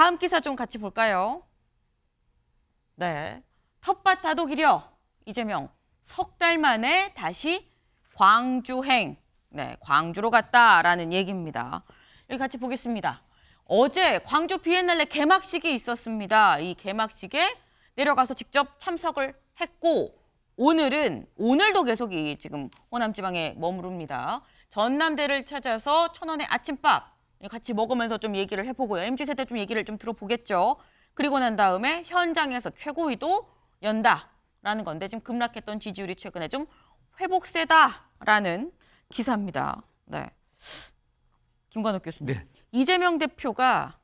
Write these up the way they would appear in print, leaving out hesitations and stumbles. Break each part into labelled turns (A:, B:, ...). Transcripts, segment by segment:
A: 다음 기사 좀 같이 볼까요? 네, 텃밭 다독이려 이재명 석 달 만에 다시 광주행. 네, 광주로 갔다라는 얘기입니다. 여기 같이 보겠습니다. 어제 광주 비엔날레 개막식이 있었습니다. 이 개막식에 내려가서 직접 참석을 했고 오늘도 계속 이 지금 호남 지방에 머무릅니다. 전남대를 찾아서 천원의 아침밥 같이 먹으면서 좀 얘기를 해보고요. MZ세대 좀 얘기를 좀 들어보겠죠. 그리고 난 다음에 현장에서 최고위도 연다라는 건데 지금 급락했던 지지율이 최근에 좀 회복세다라는 기사입니다. 네, 김관욱 교수님.
B: 네.
A: 이재명 대표가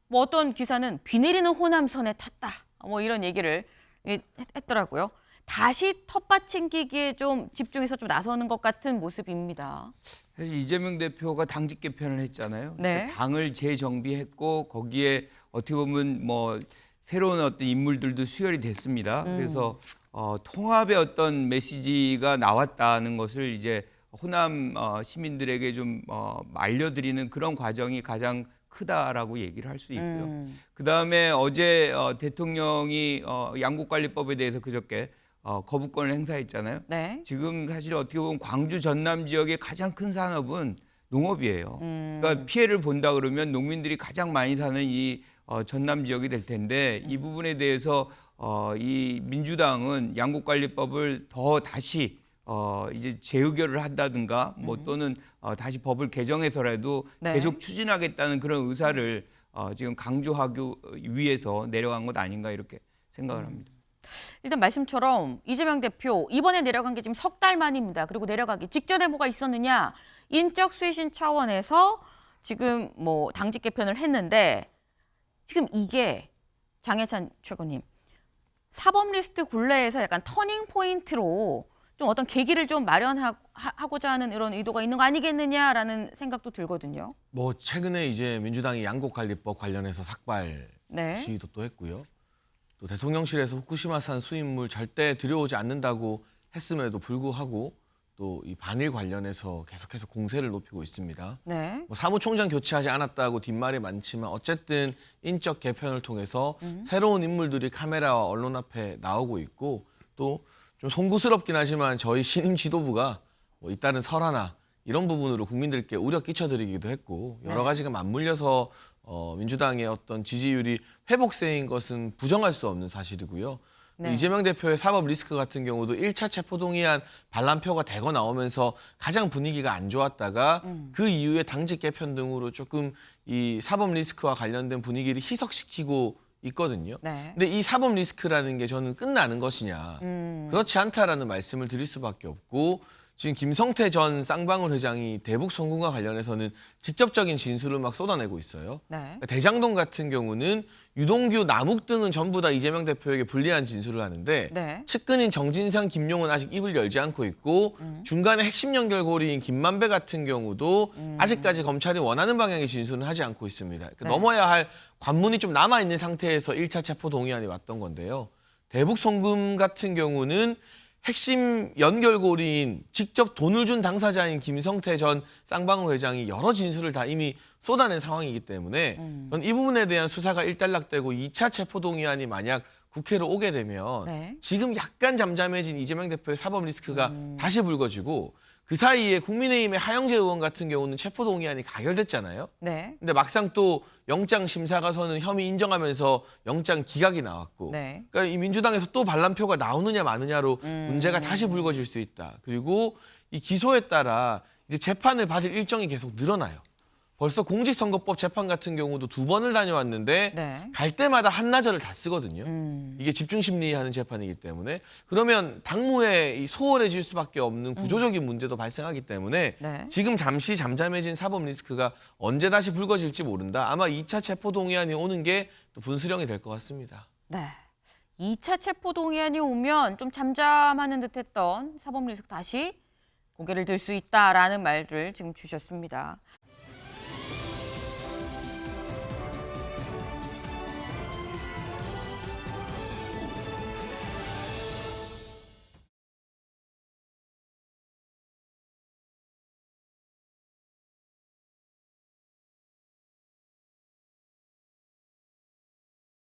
A: 뭐 어떤 기사는 비 내리는 호남선에 탔다. 뭐 이런 얘기를 했더라고요. 다시 텃밭 챙기기에 좀 집중해서 좀 나서는 것 같은 모습입니다.
B: 사실 이재명 대표가 당직 개편을 했잖아요.
A: 네.
B: 그러니까 당을 재정비했고 거기에 어떻게 보면 뭐 새로운 어떤 인물들도 수혈이 됐습니다. 그래서 통합의 어떤 메시지가 나왔다는 것을 이제 호남 시민들에게 좀 알려드리는 그런 과정이 가장 크다라고 얘기를 할 수 있고요. 그다음에 어제 대통령이 양국관리법에 대해서 그저께 거부권을 행사했잖아요.
A: 네.
B: 지금 사실 어떻게 보면 광주 전남 지역의 가장 큰 산업은 농업이에요. 그러니까 피해를 본다 그러면 농민들이 가장 많이 사는 이 전남 지역이 될 텐데 이 부분에 대해서 이 민주당은 양국관리법을 더 다시 이제 재의결을 한다든가 뭐 또는 다시 법을 개정해서라도
A: 네.
B: 계속 추진하겠다는 그런 의사를 지금 강조하기 위해서 내려간 것 아닌가 이렇게 생각을 합니다.
A: 일단 말씀처럼 이재명 대표 이번에 내려간 게 지금 석 달 만입니다. 그리고 내려가기 직전에 뭐가 있었느냐. 인적 쇄신 차원에서 지금 뭐 당직 개편을 했는데 지금 이게 장해찬 최고님 사법 리스트 굴레에서 약간 터닝 포인트로 좀 어떤 계기를 좀 마련하고자 하는 이런 의도가 있는 거 아니겠느냐라는 생각도 들거든요.
C: 뭐 최근에 이제 민주당이 양곡관리법 관련해서 삭발
A: 네.
C: 시위도 또 했고요. 또 대통령실에서 후쿠시마산 수입물 절대 들여오지 않는다고 했음에도 불구하고 또 이 반일 관련해서 계속해서 공세를 높이고 있습니다.
A: 네.
C: 뭐 사무총장 교체하지 않았다고 뒷말이 많지만 어쨌든 인적 개편을 통해서 새로운 인물들이 카메라와 언론 앞에 나오고 있고 또 좀 송구스럽긴 하지만 저희 신임 지도부가 뭐 잇따른 설화나 이런 부분으로 국민들께 우려 끼쳐드리기도 했고 여러 가지가 맞물려서 민주당의 어떤 지지율이 회복세인 것은 부정할 수 없는 사실이고요.
A: 네.
C: 이재명 대표의 사법 리스크 같은 경우도 1차 체포동의안 반란표가 대거 나오면서 가장 분위기가 안 좋았다가 그 이후에 당직 개편 등으로 조금 이 사법 리스크와 관련된 분위기를 희석시키고 있거든요.
A: 네.
C: 근데 이 사법 리스크라는 게 저는 끝나는 것이냐. 그렇지 않다라는 말씀을 드릴 수밖에 없고 지금 김성태 전 쌍방울 회장이 대북 송금과 관련해서는 직접적인 진술을 막 쏟아내고 있어요.
A: 네.
C: 대장동 같은 경우는 유동규, 남욱 등은 전부 다 이재명 대표에게 불리한 진술을 하는데
A: 네.
C: 측근인 정진상, 김용은 아직 입을 열지 않고 있고 중간에 핵심 연결고리인 김만배 같은 경우도 아직까지 검찰이 원하는 방향의 진술은 하지 않고 있습니다. 그러니까
A: 네.
C: 넘어야 할 관문이 좀 남아있는 상태에서 1차 체포 동의안이 왔던 건데요. 대북 송금 같은 경우는 핵심 연결고리인 직접 돈을 준 당사자인 김성태 전 쌍방울 회장이 여러 진술을 다 이미 쏟아낸 상황이기 때문에 전 이 부분에 대한 수사가 일단락되고 2차 체포동의안이 만약 국회로 오게 되면
A: 네.
C: 지금 약간 잠잠해진 이재명 대표의 사법 리스크가 다시 불거지고 그 사이에 국민의힘의 하영재 의원 같은 경우는 체포동의안이 가결됐잖아요.
A: 네.
C: 근데 막상 또 영장 심사가 서는 혐의 인정하면서 영장 기각이 나왔고
A: 네.
C: 그러니까 이 민주당에서 또 반란표가 나오느냐 마느냐로 문제가 다시 불거질 수 있다. 그리고 이 기소에 따라 이제 재판을 받을 일정이 계속 늘어나요. 벌써 공직선거법 재판 같은 경우도 2번을 다녀왔는데
A: 네.
C: 갈 때마다 한나절을 다 쓰거든요. 이게 집중심리하는 재판이기 때문에 그러면 당무에 이 소홀해질 수밖에 없는 구조적인 문제도 발생하기 때문에
A: 네.
C: 지금 잠시 잠잠해진 사법 리스크가 언제 다시 불거질지 모른다. 아마 2차 체포동의안이 오는 게 또 분수령이 될 것 같습니다.
A: 네. 2차 체포동의안이 오면 좀 잠잠하는 듯했던 사법 리스크 다시 고개를 들 수 있다라는 말을 지금 주셨습니다.